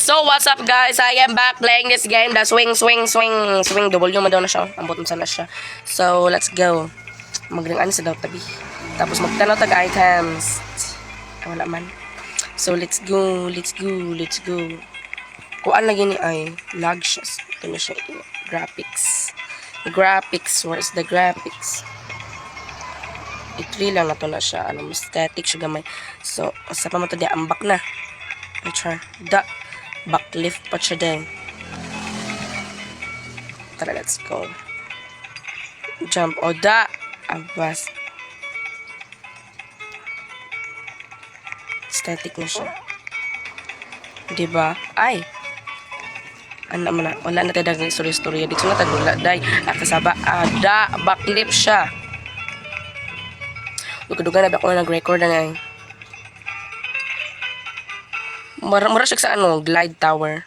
So, what's up guys? I am back playing this game. The swing. W mo daw na siya. Ang button sana siya. So, let's go. Magringan sa daw tabi. Tapos magtanaw tag items. Wala man. So, let's go. Kuan lagi ni ay lag siya. Ito na siya. Graphics. Where's the graphics? I3 lang na to na siya. Ano, static siya gamay. So, sa pa mo to di ambak na. Char. Backlift pa siya din. Tara, let's go. Jump. O, Abas. Static na siya. Diba? Ay! Ano man na. Wala na tayo dagang story. Dito na tagula. Nakasaba. Backlift siya. Duga-duga na ba ako nag-record na nga. Mura siya sa glide tower.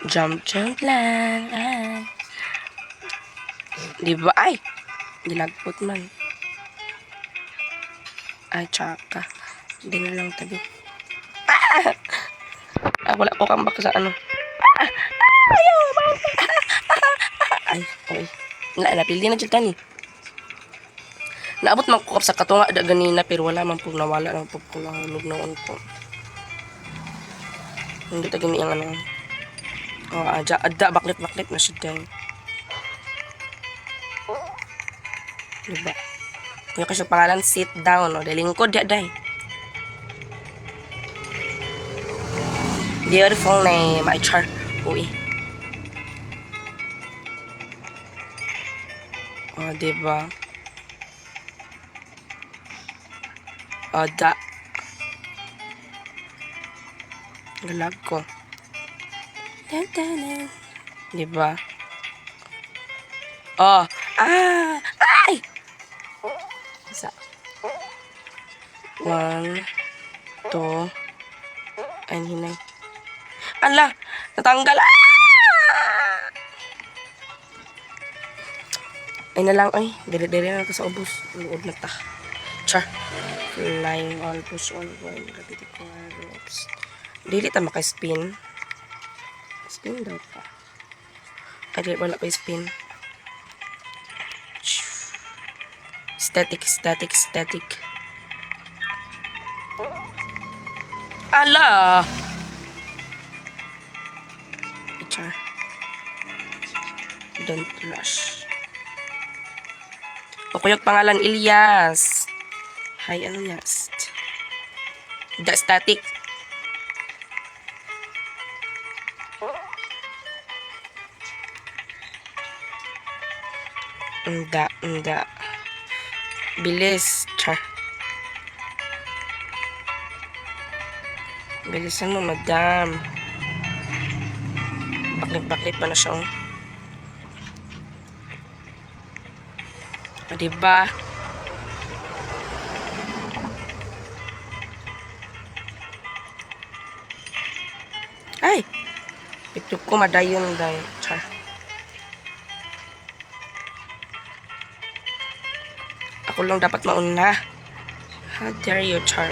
Jump lang. Ay. Diba? Ay! Dilagpot man. Ay, tsaka. Hindi na lang tabi. Wala po kang baka sa Ayaw! Ay, okay. Napildi na dyan ka ni. Naabot man ko sa katunga da ganina pero wala man po nawala lang po nahulog noon po. Hindi ta gini ang backlit na siya dahil. Diba? Yung kasi pangalan sit down o dahil lingkod day. Beautiful name, my char. Uy. Diba? Galag ko. Diba? Ay! Isa. 1, 2, ay, hinay. Ala! Natanggal! Ay na lang, ay. Dire-dire na ito sa ubos. Luod na ta. Char. Flying all, push all, going, gravity core, ropes. Dili ta maka-spin. Spin daw pa. Ay, dili wala pa spin. Static. Ala! Char. Don't rush. Kuyog pangalan Ilyas. Hi, Ilyas. Static. Unda. Bilis. Char. Bilisan mo, madam. Baklit pa na siya. Diba? Ay! Ito ko madayon dahil. Char. Ako lang dapat mauna. How dare you, Char?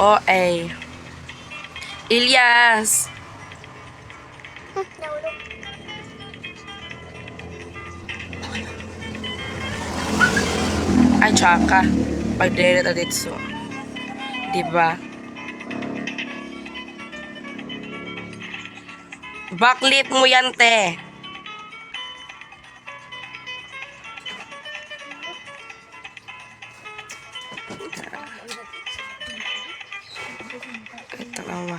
OA. Ilyas! Ay, tsaka. Pag-dere na dito. Diba? Backlit mo yan, te. Ay, talawa.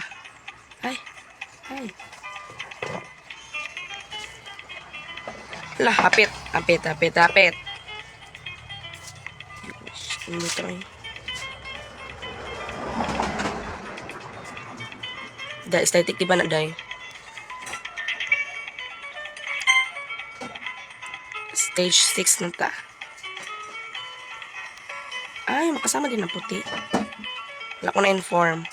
Ay. Lah, hapit. Hindi ito aesthetic diba na day? Stage 6 na ta. Ay, makasama din ang puti. Wala ko na inform.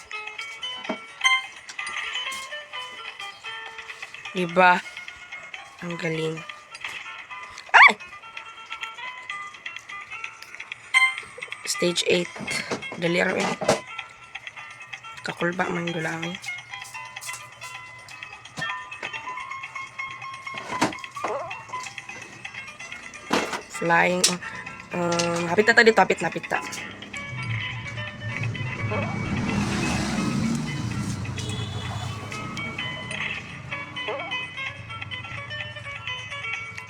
Diba? Ang galing. Ay! Stage 8. Dali rin. Kakulba man dulang. Flying. Hapit na ta dito. Hapit na ta.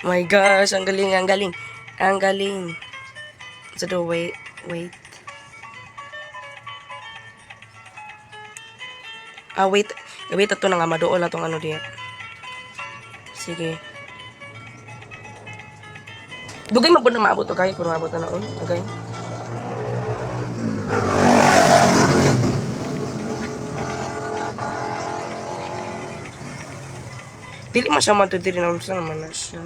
Oh my gosh, ang galing, ang galing. Ang galing. So, wait. Wait. Wait, ito na nga. Madool na itong ano diyan. Sige. Dugay mabot na maabot, okay? Kung maabot na naon, okay? Dili man siya matudiri na unsa naman na siya.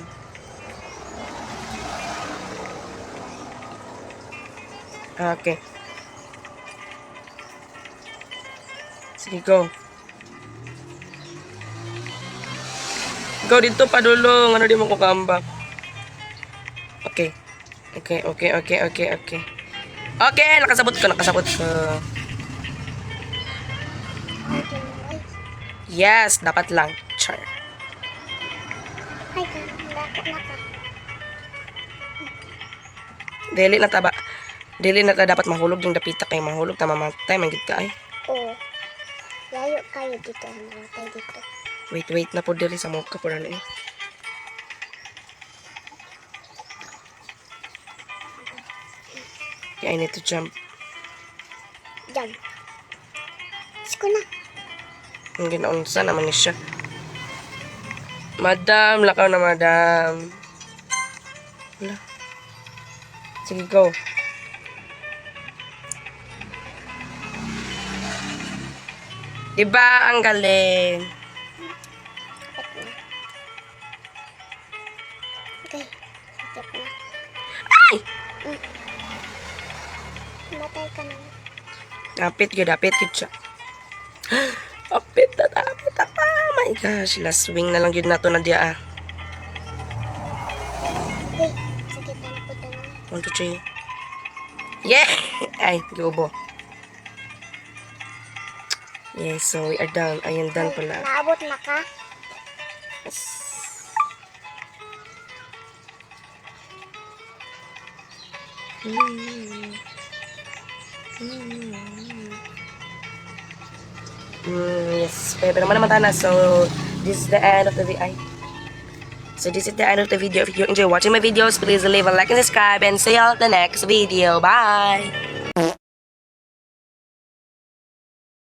Okay. Sige, go. Go dito padulong. Ano di mo ko kambak. Okay. Okay, nakasabot ko. Yes, dapat lang. Char. Ay, naka. Dili na ta dapat mahulog yung dapita kay mahulog ta mamatay man gid ka ay. Oo. Layo kayo dito. Namatay dito. Wait na po dili sa mukha po na eh. Okay, I need to jump. Diyan. Isko na. Ang ginaunsa naman ni siya. Madam, lakaw na madam. Wala. Sige, go. Diba ang galing? Okay. Sakit na. Ay! Matay ka na. Dapit siya. Dapit na. My gosh, last wing na lang yun na to na dia ah. Okay. Sakit na po ito na. 1, 2, 3. Yeah! Ay, gubo. Yeah, so we are done. Ayun, done pala. Naabot na ka? Yes, pero naman na. So, this is the end of the video. So, this is the end of the video. If you enjoy watching my videos, please leave a like and subscribe and see you all at the next video. Bye!